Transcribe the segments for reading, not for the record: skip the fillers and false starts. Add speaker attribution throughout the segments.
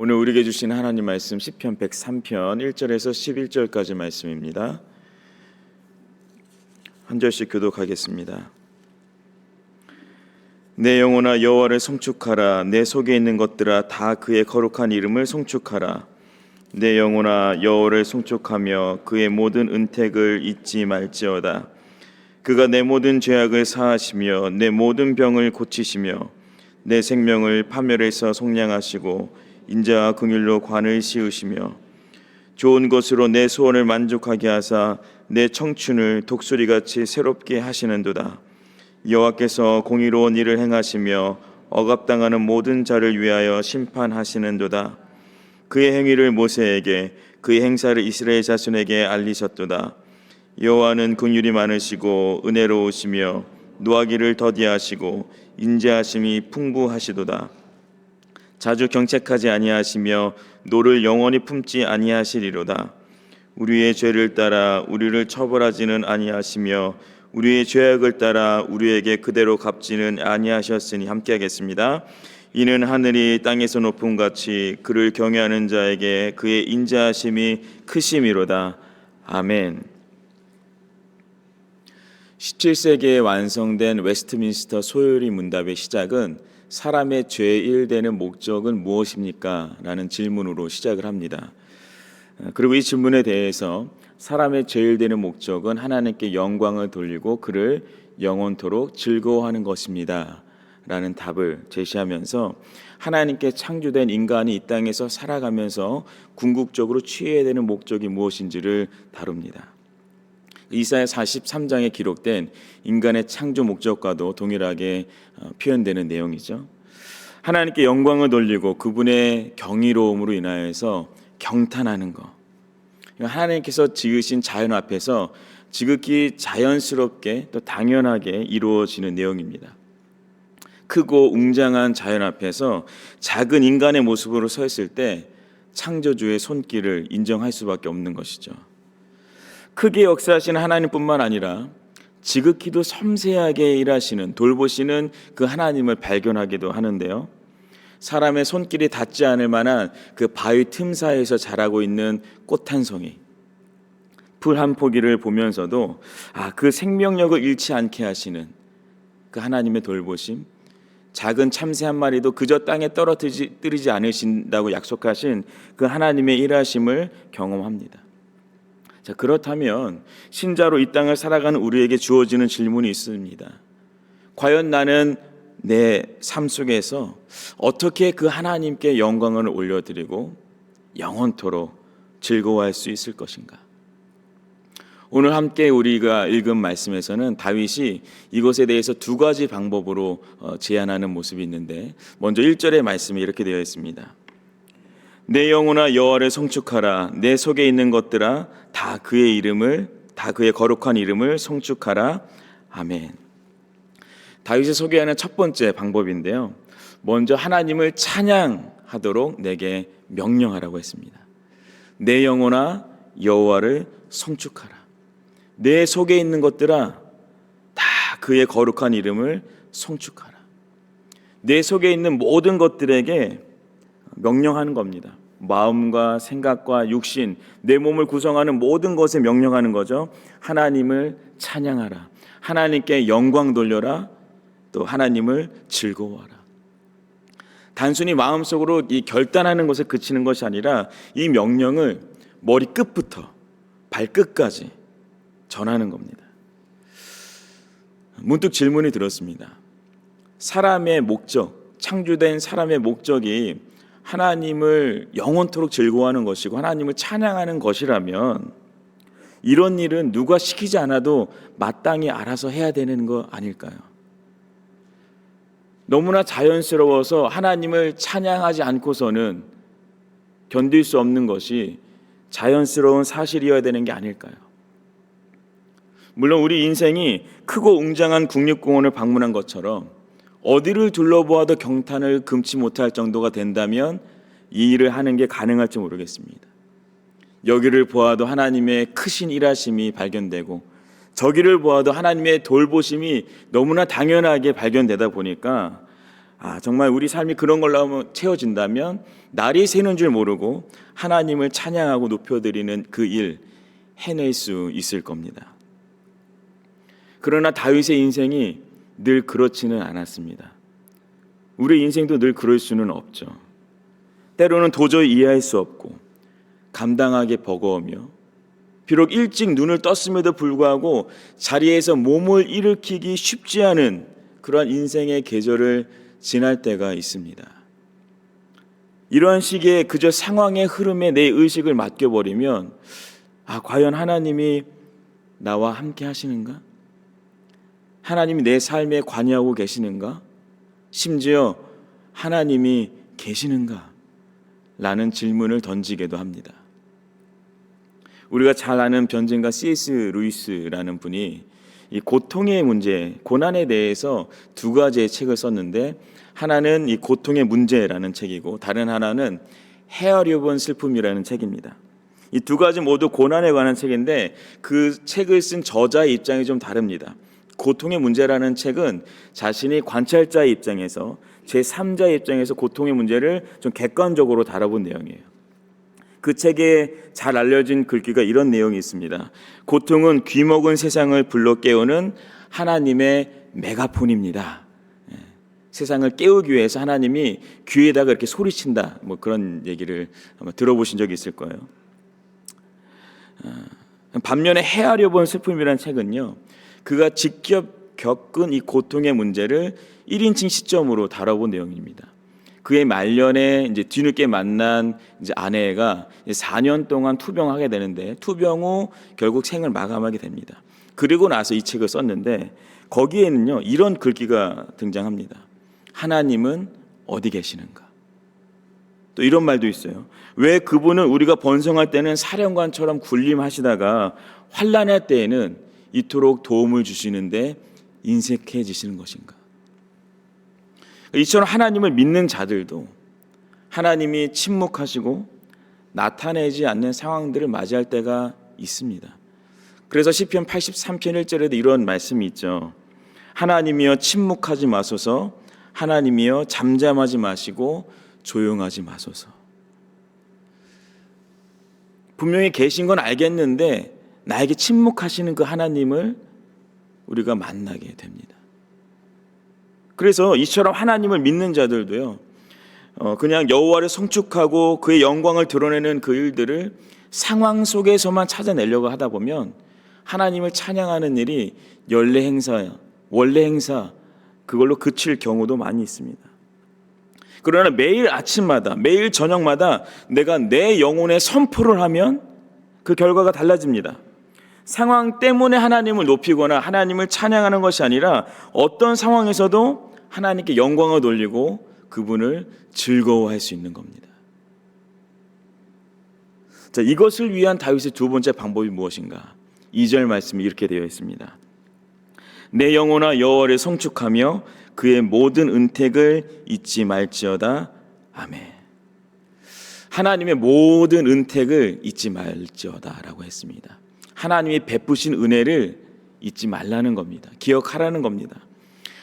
Speaker 1: 오늘 우리에게 주신 하나님 말씀 시편 103편 1절에서 11절까지 말씀입니다. 한 절씩 교독하겠습니다. 내 영혼아 여호와를 송축하라. 내 속에 있는 것들아 다 그의 거룩한 이름을 송축하라. 내 영혼아 여호와를 송축하며 그의 모든 은택을 잊지 말지어다. 그가 내 모든 죄악을 사하시며 내 모든 병을 고치시며 내 생명을 파멸에서 속량하시고 인자와 긍휼로 관을 씌우시며 좋은 것으로 내 소원을 만족하게 하사 내 청춘을 독수리같이 새롭게 하시는도다. 여호와께서 공의로운 일을 행하시며 억압당하는 모든 자를 위하여 심판하시는도다. 그의 행위를 모세에게 그의 행사를 이스라엘 자손에게 알리셨도다. 여호와는 긍휼이 많으시고 은혜로우시며 노하기를 더디하시고 인자하심이 풍부하시도다. 자주 경책하지 아니하시며 노를 영원히 품지 아니하시리로다. 우리의 죄를 따라 우리를 처벌하지는 아니하시며 우리의 죄악을 따라 우리에게 그대로 갚지는 아니하셨으니 함께하겠습니다. 이는 하늘이 땅에서 높음같이 그를 경외하는 자에게 그의 인자하심이 크심이로다. 아멘. 17세기에 완성된 웨스트민스터 소요리 문답의 시작은 사람의 죄일 되는 목적은 무엇입니까? 라는 질문으로 시작을 합니다. 그리고 이 질문에 대해서 사람의 죄일 되는 목적은 하나님께 영광을 돌리고 그를 영원토록 즐거워하는 것입니다. 라는 답을 제시하면서 하나님께 창조된 인간이 이 땅에서 살아가면서 궁극적으로 취해야 되는 목적이 무엇인지를 다룹니다. 이사야 43장에 기록된 인간의 창조 목적과도 동일하게 표현되는 내용이죠. 하나님께 영광을 돌리고 그분의 경이로움으로 인하여서 경탄하는 것. 하나님께서 지으신 자연 앞에서 지극히 자연스럽게 또 당연하게 이루어지는 내용입니다. 크고 웅장한 자연 앞에서 작은 인간의 모습으로 서 있을 때 창조주의 손길을 인정할 수밖에 없는 것이죠. 크게 역사하시는 하나님뿐만 아니라 지극히도 섬세하게 일하시는 돌보시는 그 하나님을 발견하기도 하는데요. 사람의 손길이 닿지 않을 만한 그 바위 틈 사이에서 자라고 있는 꽃 한 송이, 풀 한 포기를 보면서도 그 생명력을 잃지 않게 하시는 그 하나님의 돌보심, 작은 참새 한 마리도 그저 땅에 떨어뜨리지 않으신다고 약속하신 그 하나님의 일하심을 경험합니다. 자, 그렇다면 신자로 이 땅을 살아가는 우리에게 주어지는 질문이 있습니다. 과연 나는 내 삶 속에서 어떻게 그 하나님께 영광을 올려드리고 영원토록 즐거워할 수 있을 것인가? 오늘 함께 우리가 읽은 말씀에서는 다윗이 이것에 대해서 두 가지 방법으로 제안하는 모습이 있는데, 먼저 1절의 말씀이 이렇게 되어 있습니다. 내 영혼아 여호와를 송축하라. 내 속에 있는 것들아 다 그의 거룩한 이름을 송축하라. 아멘. 다윗이 소개하는 첫 번째 방법인데요, 먼저 하나님을 찬양하도록 내게 명령하라고 했습니다. 내 영혼아 여호와를 송축하라. 내 속에 있는 것들아 다 그의 거룩한 이름을 송축하라. 내 속에 있는 모든 것들에게 명령하는 겁니다. 마음과 생각과 육신, 내 몸을 구성하는 모든 것에 명령하는 거죠. 하나님을 찬양하라. 하나님께 영광 돌려라. 또 하나님을 즐거워하라. 단순히 마음속으로 이 결단하는 것에 그치는 것이 아니라 이 명령을 머리끝부터 발끝까지 전하는 겁니다. 문득 질문이 들었습니다. 사람의 목적, 창조된 사람의 목적이 하나님을 영원토록 즐거워하는 것이고 하나님을 찬양하는 것이라면 이런 일은 누가 시키지 않아도 마땅히 알아서 해야 되는 거 아닐까요? 너무나 자연스러워서 하나님을 찬양하지 않고서는 견딜 수 없는 것이 자연스러운 사실이어야 되는 게 아닐까요? 물론 우리 인생이 크고 웅장한 국립공원을 방문한 것처럼 어디를 둘러보아도 경탄을 금치 못할 정도가 된다면 이 일을 하는 게 가능할지 모르겠습니다. 여기를 보아도 하나님의 크신 일하심이 발견되고 저기를 보아도 하나님의 돌보심이 너무나 당연하게 발견되다 보니까 정말 우리 삶이 그런 걸로 채워진다면 날이 새는 줄 모르고 하나님을 찬양하고 높여드리는 그 일 해낼 수 있을 겁니다. 그러나 다윗의 인생이 늘 그렇지는 않았습니다. 우리의 인생도 늘 그럴 수는 없죠. 때로는 도저히 이해할 수 없고 감당하기 버거우며 비록 일찍 눈을 떴음에도 불구하고 자리에서 몸을 일으키기 쉽지 않은 그러한 인생의 계절을 지날 때가 있습니다. 이러한 시기에 그저 상황의 흐름에 내 의식을 맡겨버리면 과연 하나님이 나와 함께 하시는가? 하나님이 내 삶에 관여하고 계시는가? 심지어 하나님이 계시는가? 라는 질문을 던지기도 합니다. 우리가 잘 아는 변증가 C.S. 루이스라는 분이 이 고통의 문제, 고난에 대해서 두 가지의 책을 썼는데 하나는 이 고통의 문제라는 책이고 다른 하나는 헤아려 본 슬픔이라는 책입니다. 이 두 가지 모두 고난에 관한 책인데 그 책을 쓴 저자의 입장이 좀 다릅니다. 고통의 문제라는 책은 자신이 관찰자의 입장에서 제3자의 입장에서 고통의 문제를 좀 객관적으로 다뤄본 내용이에요. 그 책에 잘 알려진 글귀가 이런 내용이 있습니다. 고통은 귀먹은 세상을 불러 깨우는 하나님의 메가폰입니다. 세상을 깨우기 위해서 하나님이 귀에다가 이렇게 소리친다. 그런 얘기를 아마 들어보신 적이 있을 거예요. 반면에 헤아려 본 슬픔이라는 책은요, 그가 직접 겪은 이 고통의 문제를 1인칭 시점으로 다뤄본 내용입니다. 그의 말년에 이제 뒤늦게 만난 이제 아내가 4년 동안 투병하게 되는데 투병 후 결국 생을 마감하게 됩니다. 그리고 나서 이 책을 썼는데 거기에는요 이런 글귀가 등장합니다. 하나님은 어디 계시는가? 또 이런 말도 있어요. 왜 그분은 우리가 번성할 때는 사령관처럼 군림하시다가 환난할 때에는 이토록 도움을 주시는데 인색해지시는 것인가? 이처럼 하나님을 믿는 자들도 하나님이 침묵하시고 나타내지 않는 상황들을 맞이할 때가 있습니다. 그래서 시편 83편 1절에도 이런 말씀이 있죠. 하나님이여 침묵하지 마소서, 하나님이여 잠잠하지 마시고 조용하지 마소서. 분명히 계신 건 알겠는데 나에게 침묵하시는 그 하나님을 우리가 만나게 됩니다. 그래서 이처럼 하나님을 믿는 자들도요, 그냥 여호와를 성축하고 그의 영광을 드러내는 그 일들을 상황 속에서만 찾아내려고 하다 보면 하나님을 찬양하는 일이 원래 행사 그걸로 그칠 경우도 많이 있습니다. 그러나 매일 아침마다 매일 저녁마다 내가 내 영혼에 선포를 하면 그 결과가 달라집니다. 상황 때문에 하나님을 높이거나 하나님을 찬양하는 것이 아니라 어떤 상황에서도 하나님께 영광을 돌리고 그분을 즐거워할 수 있는 겁니다. 자, 이것을 위한 다윗의 두 번째 방법이 무엇인가? 2절 말씀이 이렇게 되어 있습니다. 내 영혼아 여호와를 성축하며 그의 모든 은택을 잊지 말지어다. 아멘. 하나님의 모든 은택을 잊지 말지어다 라고 했습니다. 하나님이 베푸신 은혜를 잊지 말라는 겁니다. 기억하라는 겁니다.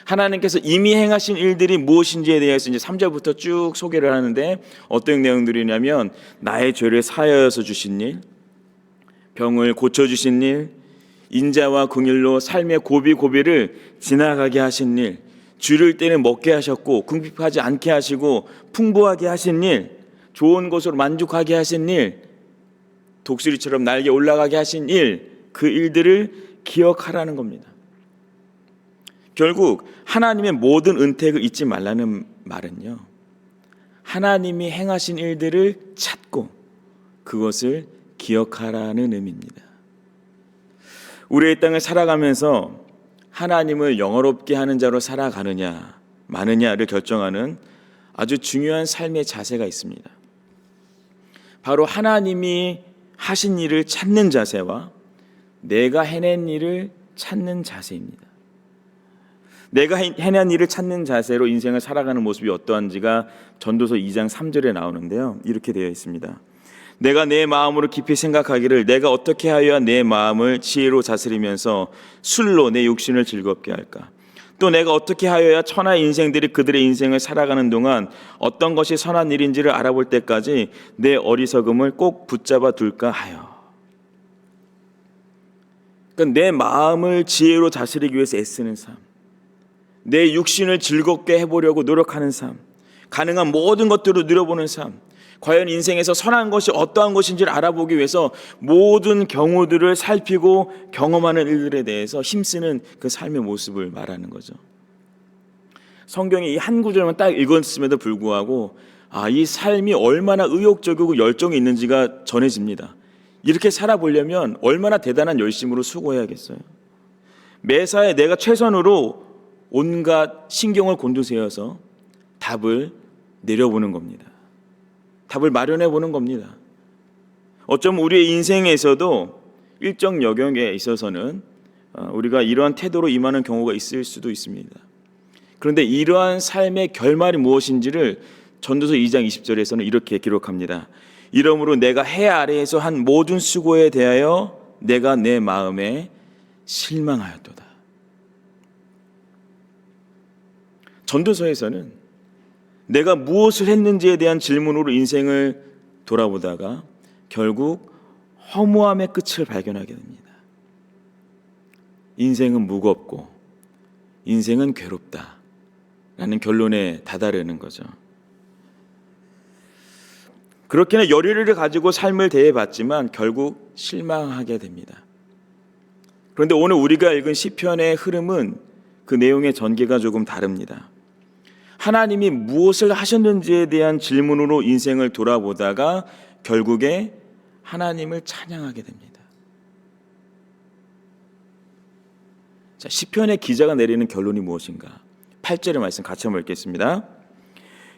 Speaker 1: 하나님께서 이미 행하신 일들이 무엇인지에 대해서 이제 3절부터 쭉 소개를 하는데 어떤 내용들이냐면 나의 죄를 사하여서 주신 일, 병을 고쳐주신 일, 인자와 긍휼로 삶의 고비고비를 지나가게 하신 일, 줄일 때는 먹게 하셨고 궁핍하지 않게 하시고 풍부하게 하신 일, 좋은 것으로 만족하게 하신 일, 독수리처럼 날개 올라가게 하신 일, 그 일들을 기억하라는 겁니다. 결국 하나님의 모든 은택을 잊지 말라는 말은요, 하나님이 행하신 일들을 찾고 그것을 기억하라는 의미입니다. 우리의 땅을 살아가면서 하나님을 영화롭게 하는 자로 살아가느냐 마느냐를 결정하는 아주 중요한 삶의 자세가 있습니다. 바로 하나님이 하신 일을 찾는 자세와 내가 해낸 일을 찾는 자세입니다. 내가 해낸 일을 찾는 자세로 인생을 살아가는 모습이 어떠한지가 전도서 2장 3절에 나오는데요. 이렇게 되어 있습니다. 내가 내 마음으로 깊이 생각하기를 내가 어떻게 하여야 내 마음을 지혜로 다스리면서 술로 내 육신을 즐겁게 할까? 또 내가 어떻게 하여야 천하의 인생들이 그들의 인생을 살아가는 동안 어떤 것이 선한 일인지를 알아볼 때까지 내 어리석음을 꼭 붙잡아 둘까 하여. 그러니까 내 마음을 지혜로 다스리기 위해서 애쓰는 삶, 내 육신을 즐겁게 해보려고 노력하는 삶, 가능한 모든 것들을 누려보는 삶, 과연 인생에서 선한 것이 어떠한 것인지를 알아보기 위해서 모든 경우들을 살피고 경험하는 일들에 대해서 힘쓰는 그 삶의 모습을 말하는 거죠. 성경이 이 한 구절만 딱 읽었음에도 불구하고 이 삶이 얼마나 의욕적이고 열정이 있는지가 전해집니다. 이렇게 살아보려면 얼마나 대단한 열심으로 수고해야겠어요. 매사에 내가 최선으로 온갖 신경을 곤두세워서 답을 내려보는 겁니다. 답을 마련해 보는 겁니다. 어쩌면 우리의 인생에서도 일정 영역에 있어서는 우리가 이러한 태도로 임하는 경우가 있을 수도 있습니다. 그런데 이러한 삶의 결말이 무엇인지를 전도서 2장 20절에서는 이렇게 기록합니다. 이러므로 내가 해 아래에서 한 모든 수고에 대하여 내가 내 마음에 실망하였도다. 전도서에서는 내가 무엇을 했는지에 대한 질문으로 인생을 돌아보다가 결국 허무함의 끝을 발견하게 됩니다. 인생은 무겁고 인생은 괴롭다 라는 결론에 다다르는 거죠. 그렇게는 열의를 가지고 삶을 대해봤지만 결국 실망하게 됩니다. 그런데 오늘 우리가 읽은 시편의 흐름은 그 내용의 전개가 조금 다릅니다. 하나님이 무엇을 하셨는지에 대한 질문으로 인생을 돌아보다가 결국에 하나님을 찬양하게 됩니다. 자, 시편의 기자가 내리는 결론이 무엇인가? 8절의 말씀 같이 한번 읽겠습니다.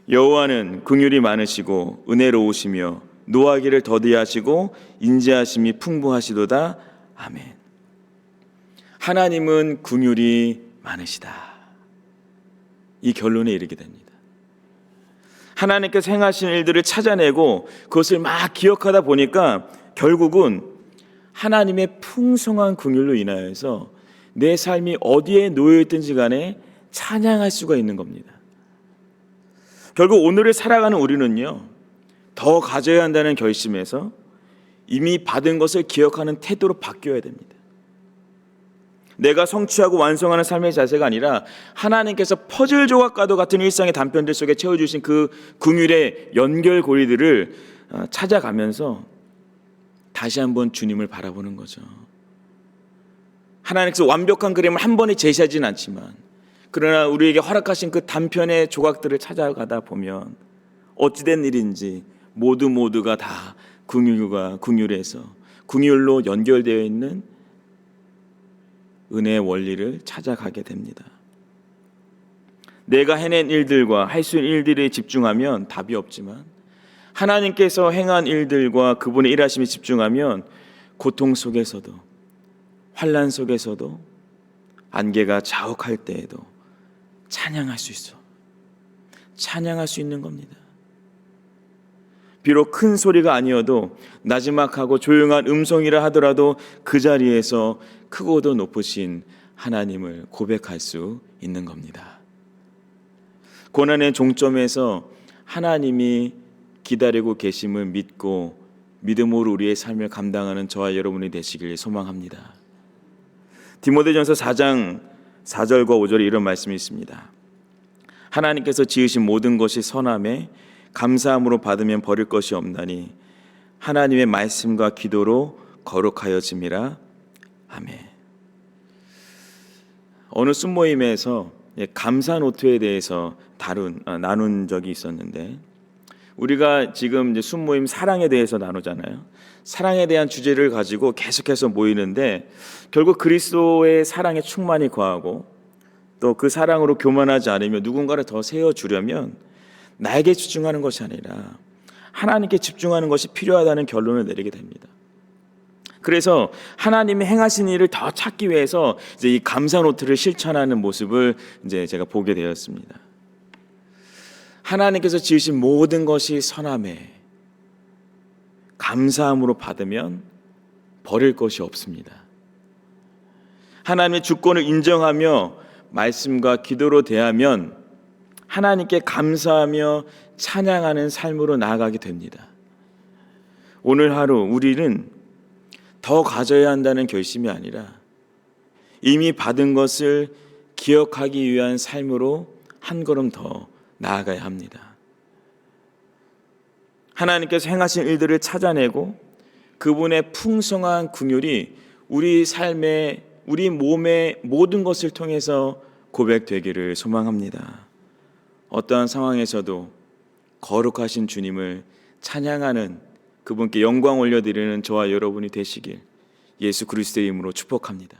Speaker 1: 여호와는 긍휼이 많으시고 은혜로우시며 노하기를 더디하시고 인자하심이 풍부하시도다. 아멘. 하나님은 긍휼이 많으시다. 이 결론에 이르게 됩니다. 하나님께서 행하신 일들을 찾아내고 그것을 막 기억하다 보니까 결국은 하나님의 풍성한 긍휼로 인하여서 내 삶이 어디에 놓여있든지 간에 찬양할 수가 있는 겁니다. 결국 오늘을 살아가는 우리는요, 더 가져야 한다는 결심에서 이미 받은 것을 기억하는 태도로 바뀌어야 됩니다. 내가 성취하고 완성하는 삶의 자세가 아니라 하나님께서 퍼즐 조각과도 같은 일상의 단편들 속에 채워주신 그 긍휼의 연결고리들을 찾아가면서 다시 한번 주님을 바라보는 거죠. 하나님께서 완벽한 그림을 한 번에 제시하지는 않지만 그러나 우리에게 허락하신 그 단편의 조각들을 찾아가다 보면 어찌된 일인지 모두가 다 긍휼에서 긍휼로 연결되어 있는 은혜의 원리를 찾아가게 됩니다. 내가 해낸 일들과 할 수 있는 일들에 집중하면 답이 없지만 하나님께서 행한 일들과 그분의 일하심에 집중하면 고통 속에서도 환난 속에서도 안개가 자욱할 때에도 찬양할 수 있는 겁니다. 비록 큰 소리가 아니어도 나지막하고 조용한 음성이라 하더라도 그 자리에서 크고도 높으신 하나님을 고백할 수 있는 겁니다. 고난의 종점에서 하나님이 기다리고 계심을 믿고 믿음으로 우리의 삶을 감당하는 저와 여러분이 되시길 소망합니다. 디모데전서 4장 4절과 5절에 이런 말씀이 있습니다. 하나님께서 지으신 모든 것이 선함에 감사함으로 받으면 버릴 것이 없나니 하나님의 말씀과 기도로 거룩하여짐이라. 아멘. 어느 순모임에서 감사 노트에 대해서 나눈 적이 있었는데 우리가 지금 이제 순모임 사랑에 대해서 나누잖아요. 사랑에 대한 주제를 가지고 계속해서 모이는데 결국 그리스도의 사랑에 충만히 거하고 또 그 사랑으로 교만하지 않으며 누군가를 더 세워주려면 나에게 집중하는 것이 아니라 하나님께 집중하는 것이 필요하다는 결론을 내리게 됩니다. 그래서 하나님이 행하신 일을 더 찾기 위해서 이제 이 감사 노트를 실천하는 모습을 이제 제가 보게 되었습니다. 하나님께서 지으신 모든 것이 선함에 감사함으로 받으면 버릴 것이 없습니다. 하나님의 주권을 인정하며 말씀과 기도로 대하면 하나님께 감사하며 찬양하는 삶으로 나아가게 됩니다. 오늘 하루 우리는 더 가져야 한다는 결심이 아니라 이미 받은 것을 기억하기 위한 삶으로 한 걸음 더 나아가야 합니다. 하나님께서 행하신 일들을 찾아내고 그분의 풍성한 긍휼이 우리 삶에, 우리 몸의 모든 것을 통해서 고백되기를 소망합니다. 어떠한 상황에서도 거룩하신 주님을 찬양하는, 그분께 영광 올려드리는 저와 여러분이 되시길 예수 그리스도의 이름으로 축복합니다.